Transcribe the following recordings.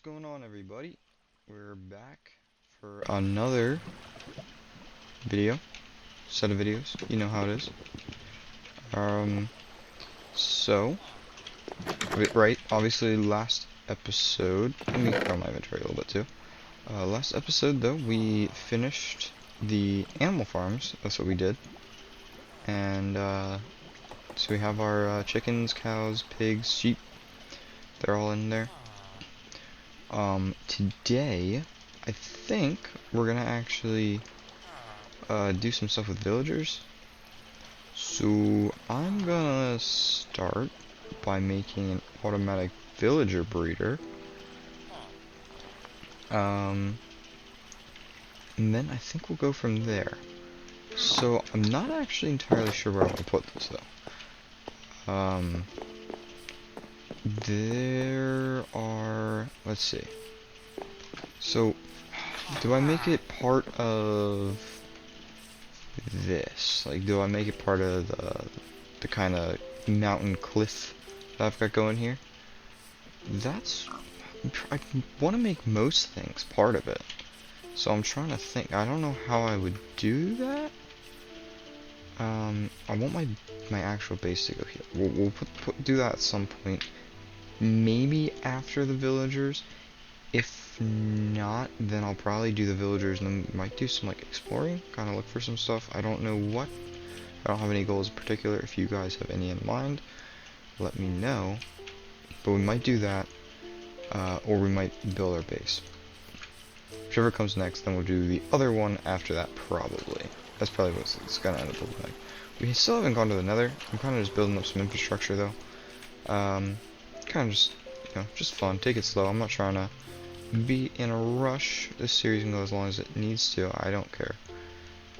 going on, everybody? We're back for another set of videos. You know how it is. Um, so, right, obviously last episode, let me grow my inventory a little bit too. Last episode though, we finished the animal farms. That's what we did. And, so we have our chickens, cows, pigs, sheep. They're all in there. Today, I think we're gonna actually do some stuff with villagers. So I'm gonna start by making an automatic villager breeder. And then I think we'll go from there. So I'm not actually entirely sure where I want to put this though. There are, let's see. So do I make it part of this? Like, do I make it part of the kind of mountain cliff that I've got going here? I want to make most things part of it. So I'm trying to think. I don't know how I would do that. I want my actual base to go here. We'll do that at some point. Maybe after the villagers. If not, then I'll probably do the villagers and then might do some like exploring, kind of look for some stuff. I don't know what. I don't have any goals in particular. If you guys have any in mind, let me know. But we might do that, or we might build our base. Whichever comes next, then we'll do the other one after that, probably. That's probably what it's gonna end up looking like. We still haven't gone to the Nether. I'm kind of just building up some infrastructure though. Kind of just, just fun. Take it slow. I'm not trying to be in a rush. This series can go as long as it needs to. I don't care.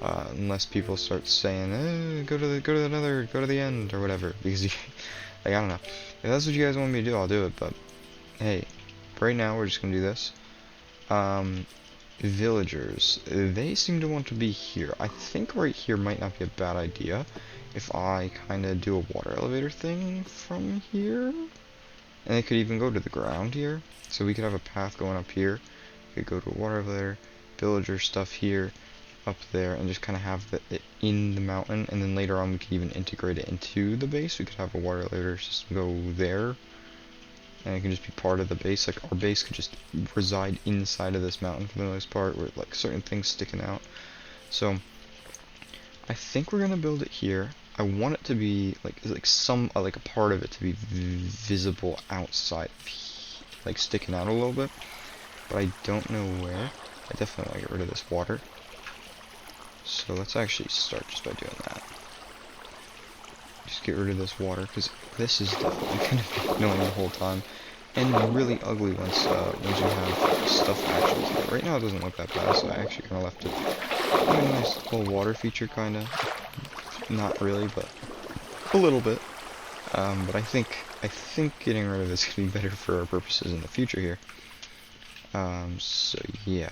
Unless people start saying, go to the Nether, go to the end, or whatever. Because like, I don't know. If that's what you guys want me to do, I'll do it. But hey, right now we're just gonna do this. Villagers, they seem to want to be here. I think right here might not be a bad idea if I kind of do a water elevator thing from here. And it could even go to the ground here. So we could have a path going up here. We could go to a water elevator, villager stuff here, up there, and just kind of have it in the mountain. And then later on we could even integrate it into the base. We could have a water elevator system go there. And it can just be part of the base. Like, our base could just reside inside of this mountain for the most part, with like certain things sticking out. So I think we're gonna build it here. I want it to be like some like a part of it to be visible outside, like sticking out a little bit. But I don't know where. I definitely want to get rid of this water. So let's actually start just by doing that. Just get rid of this water, because this is definitely going to be annoying the whole time, and really ugly once you have stuff actually here. Right now it doesn't look that bad, so I actually kind of left it. A nice little water feature, kind of. Not really, but a little bit. But I think getting rid of this could be better for our purposes in the future here. So yeah.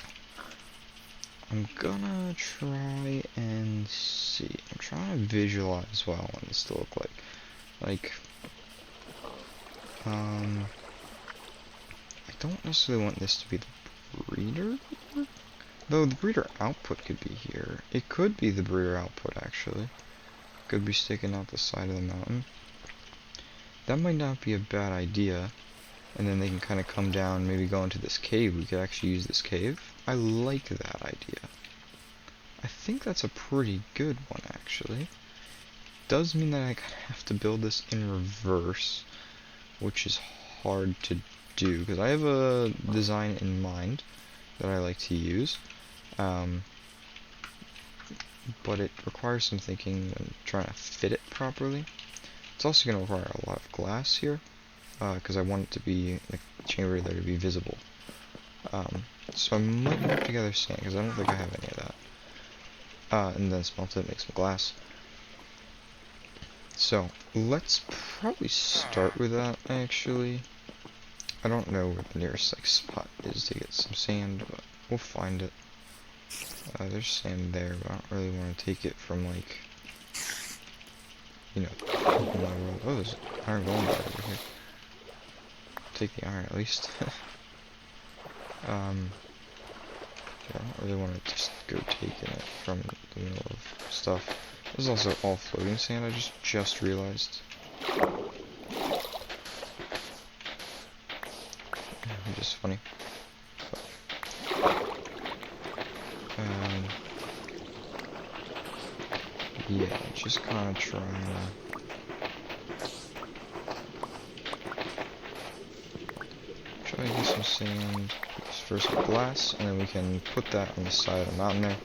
I'm gonna try and see. I'm trying to visualize what I want this to look like. Like, I don't necessarily want this to be the breeder. Though the breeder output could be here. It could be the breeder output, actually. Could be sticking out the side of the mountain. That might not be a bad idea. And then they can kind of come down, maybe go into this cave. We could actually use this cave. I like that idea. I think that's a pretty good one, actually. Does mean that I have to build this in reverse, which is hard to do, because I have a design in mind that I like to use. But it requires some thinking and trying to fit it properly. It's also going to require a lot of glass here, because I want it to be, the chamber there to be visible. So I might put together sand, because I don't think I have any of that. And then smelt it, make some glass. So, let's probably start with that, actually. I don't know where the nearest spot is to get some sand, but we'll find it. There's sand there, but I don't really want to take it from, like, my world. Oh, there's iron golem over here. Take the iron, at least. Yeah, I don't really want to just go taking it from the middle of stuff. This is also all floating sand, I just realized. Which is funny. Yeah, just kind of trying to get some sand for some glass, and then we can put that on the side of the mountain there.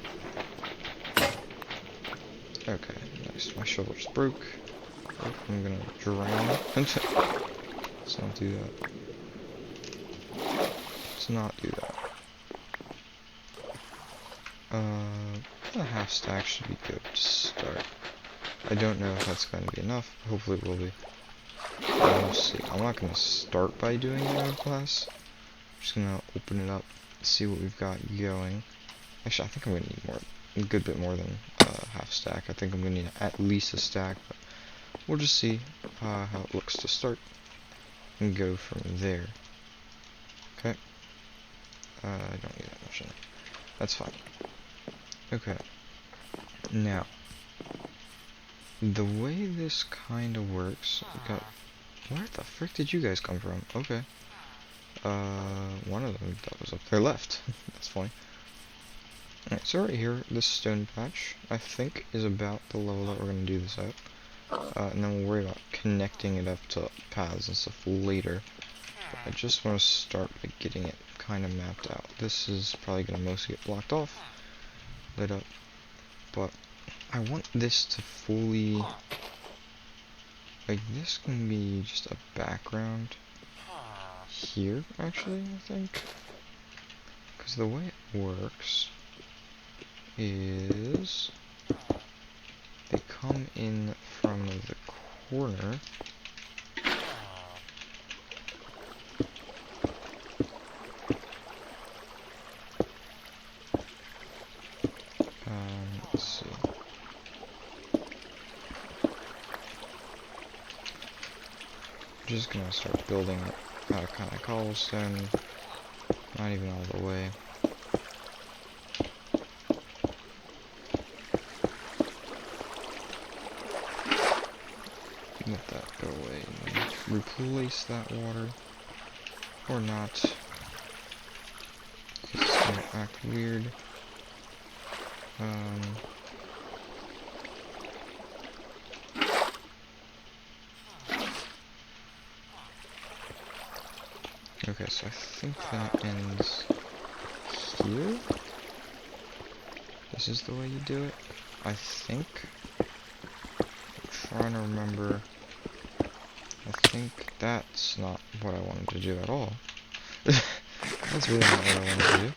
Okay, nice. My shovel just broke. Oh, I'm gonna drown. Let's not do that. Let's not do that. A half stack should be good to start. I don't know if that's going to be enough. Hopefully it will be. We'll see. I'm not going to start by doing it out of glass. I'm just going to open it up, see what we've got going. Actually, I think I'm going to need more, a good bit more than half stack. I think I'm going to need at least a stack, but we'll just see how it looks to start and go from there. Okay. I don't need that much in it. That's fine. Okay. Now, the way this kind of works, we got... Where the frick did you guys come from? Okay. One of them that was up there left. That's funny. Alright, so right here, this stone patch, I think, is about the level that we're going to do this at. And then we'll worry about connecting it up to paths and stuff later. I just want to start by getting it kind of mapped out. This is probably going to mostly get blocked off, lit up, but I want this to fully, like, this can be just a background here, actually, I think, because the way it works is they come in from the corner. Let's see. I'm just gonna start building out kind of cobblestone, not even all the way. Let that go away and replace that water, or not. It's gonna act weird. Okay, so I think that ends here. This is the way you do it, I think. I'm trying to remember. I think that's not what I wanted to do at all. That's really not what I wanted to do.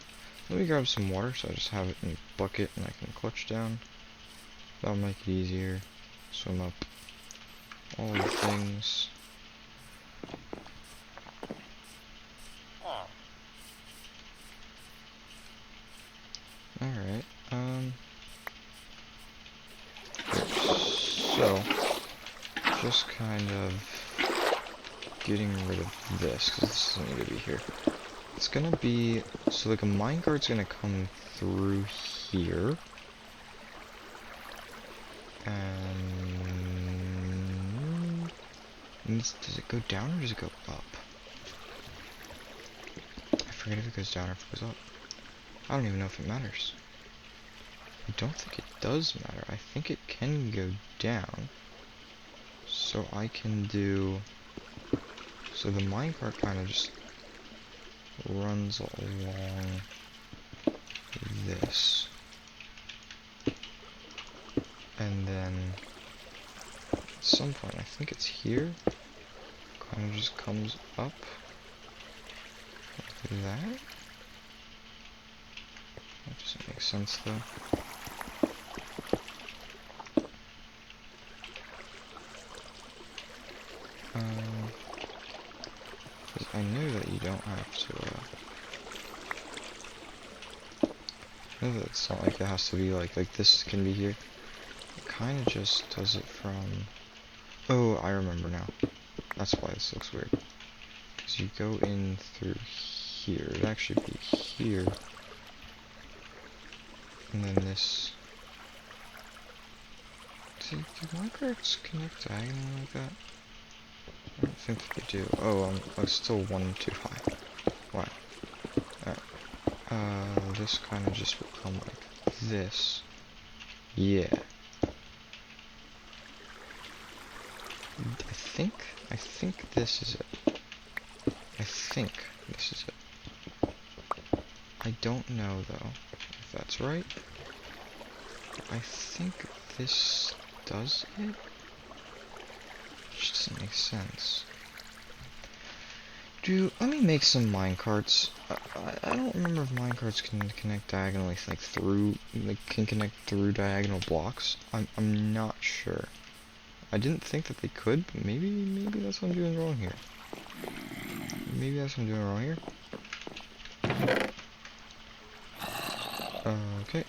Let me grab some water so I just have it in a bucket and I can clutch down. That'll make it easier. Swim up. All the things. Alright, so, just kind of getting rid of this, because this doesn't need to be here. It's gonna be, so like a minecart's gonna come through here, and does it go down or does it go up? I forget if it goes down or if it goes up. I don't even know if it matters. I don't think it does matter. I think it can go down. So I can do... So the minecart kind of just runs along this. And then at some point, I think it's here, kind of just comes up like that. That doesn't make sense though. Because I know that you don't have to, I know that it's not like it has to be like this can be here. It kind of just does it from, oh, I remember now. That's why this looks weird. Because you go in through here, actually be here. And then this. Do minecarts connect diagonally like that? I don't think they do. Oh, I'm still one too high. Wow. Alright. This kind of just will come like this. Yeah. I think this is it. I think this is it. I don't know though, if that's right. I think this does it? Which doesn't make sense. Dude, let me make some minecarts. I don't remember if minecarts can connect diagonally, like through, like can connect through diagonal blocks. I'm not sure. I didn't think that they could, but maybe that's what I'm doing wrong here. Maybe that's what I'm doing wrong here. Okay.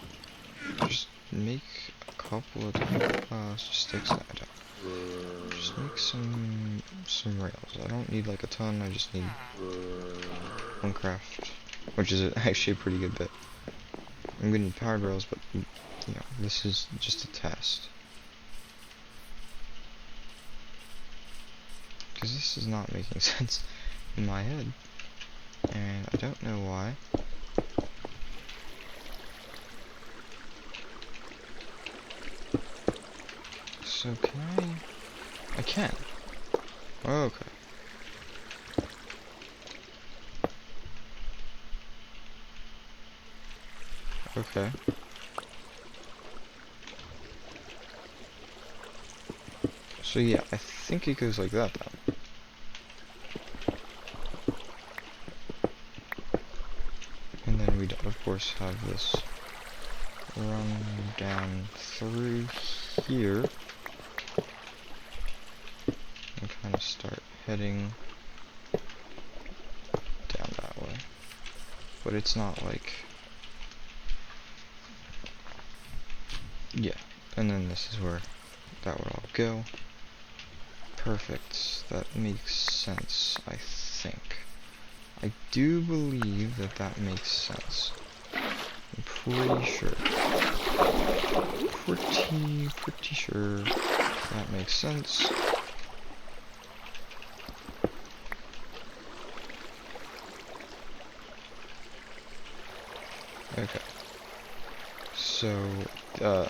Just make a couple of sticks that down. Just make some rails. I don't need like a ton, I just need one craft, which is actually a pretty good bit. I'm gonna need powered rails, but you know, this is just a test. Because this is not making sense in my head, and I don't know why. So can I can. Okay. Okay. So yeah, I think it goes like that then. And then we'd of course have this run down through here and kind of start heading down that way. But it's not like, yeah, and then this is where that would all go. Perfect, that makes sense, I think. I do believe that that makes sense. I'm pretty sure. Pretty sure that makes sense. Okay. So,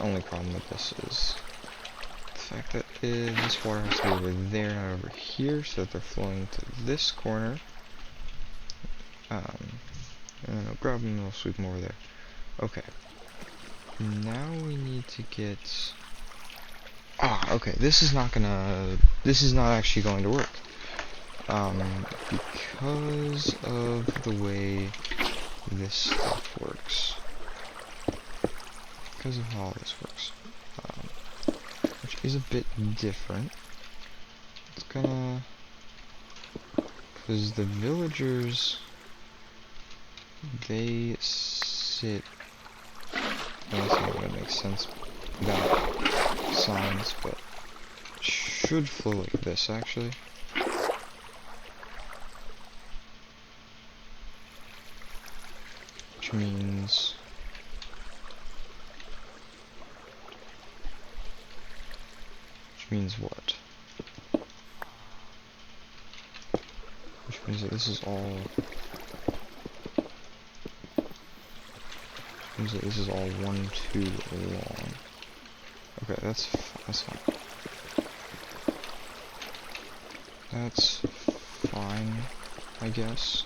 only problem with this is the fact that this water has to be over there, not over here, so that they're flowing to this corner. And then I'll grab them and I'll sweep them over there. Okay. Now we need to get... okay, this is not actually going to work. Because of the way this stuff works. Because of how this works. Which is a bit different. It's gonna... Because the villagers... They sit... That's not gonna make sense without signs, but it should flow like this, actually. Which means... what? Which means that this is all... This is all 1, 2 long. Okay, that's fine. That's fine, I guess.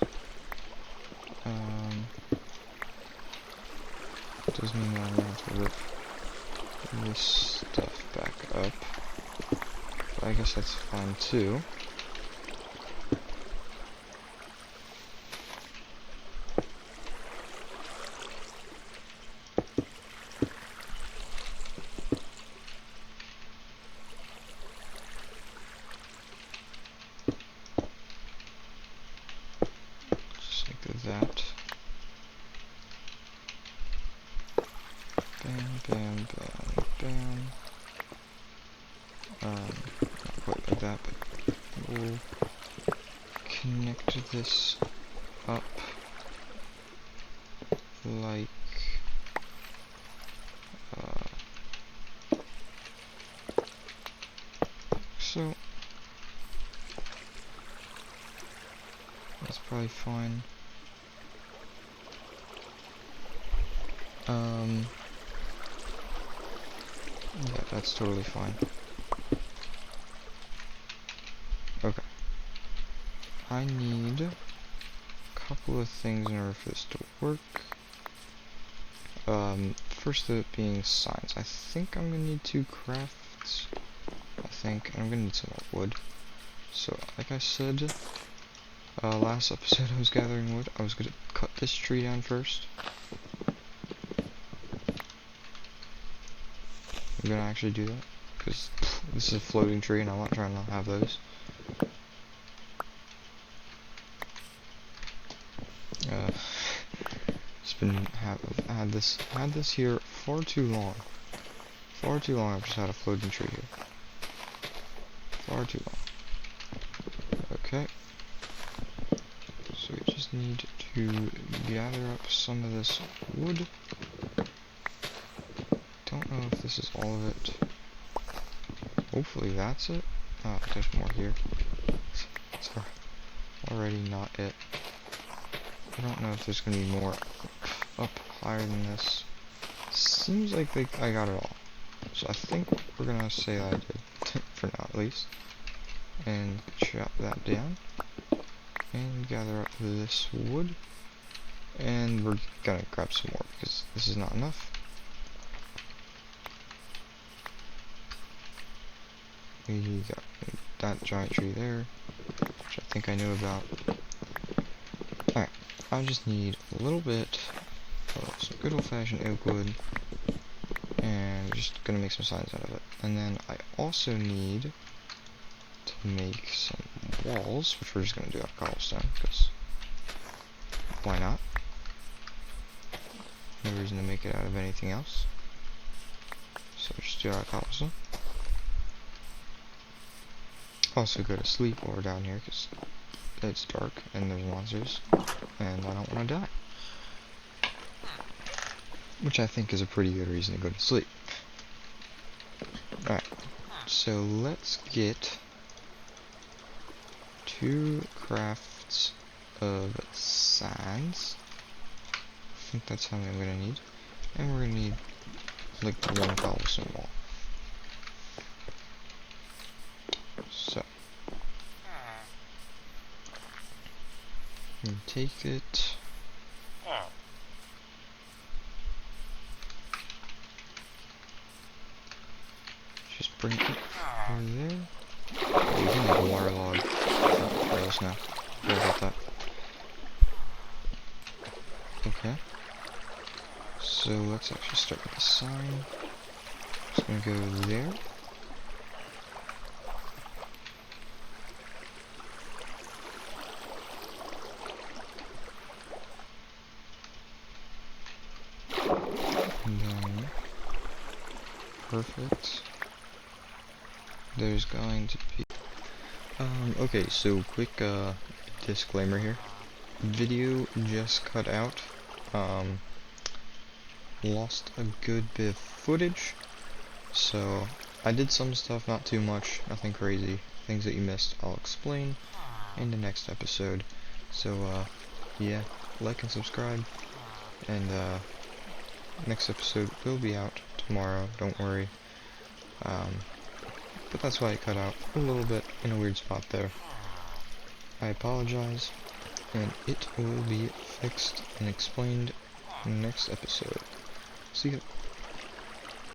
Does mean that I'm gonna have to rip this stuff back up. But I guess that's fine too. That. Bam, bam, bam, bam. Not quite like that, but we'll connect this up like so. That's probably fine. Yeah, that's totally fine. Okay. I need a couple of things in order for this to work. First of it being signs. I think I'm gonna need 2 crafts. And I'm gonna need some more wood. So, like I said, last episode I was gathering wood. I was gonna cut this tree down first. I'm gonna actually do that, because this is a floating tree and I'm not trying to have those. It's been had this here far too long. Far too long. I've just had a floating tree here. Far too long. Okay. So we just need to gather up some of this wood. Don't know if this is all of it. Hopefully that's it. Oh, there's more here. It's already not it. I don't know if there's gonna be more up higher than this. Seems like I got it all. So I think we're gonna say I did, for now at least. And chop that down. And gather up this wood. And we're gonna grab some more because this is not enough. We got that giant tree there, which I think I know about. Alright, I just need a little bit of some good old-fashioned oak wood, and we're just gonna make some signs out of it. And then I also need to make some walls, which we're just gonna do out of cobblestone, because why not? No reason to make it out of anything else. So just do it out of cobblestone. Also go to sleep while we're down here, because it's dark and there's monsters, and I don't want to die. Which I think is a pretty good reason to go to sleep. Alright, so let's get 2 crafts of signs. I think that's how many I'm gonna need. And we're gonna need like 1 cobblestone wall. So you take it. Just bring it over there. Oh, we can make a water log. Careless now. Sorry about that. Okay. So let's actually start with the sign. Just gonna go there. And then, perfect. There's going to be, okay, so quick, disclaimer here. Video just cut out, lost a good bit of footage, so I did some stuff, not too much, nothing crazy. Things that you missed, I'll explain in the next episode. So, yeah, like and subscribe, and, next episode will be out tomorrow, don't worry. But that's why I cut out a little bit in a weird spot there. I apologize, and it will be fixed and explained in the next episode. See ya.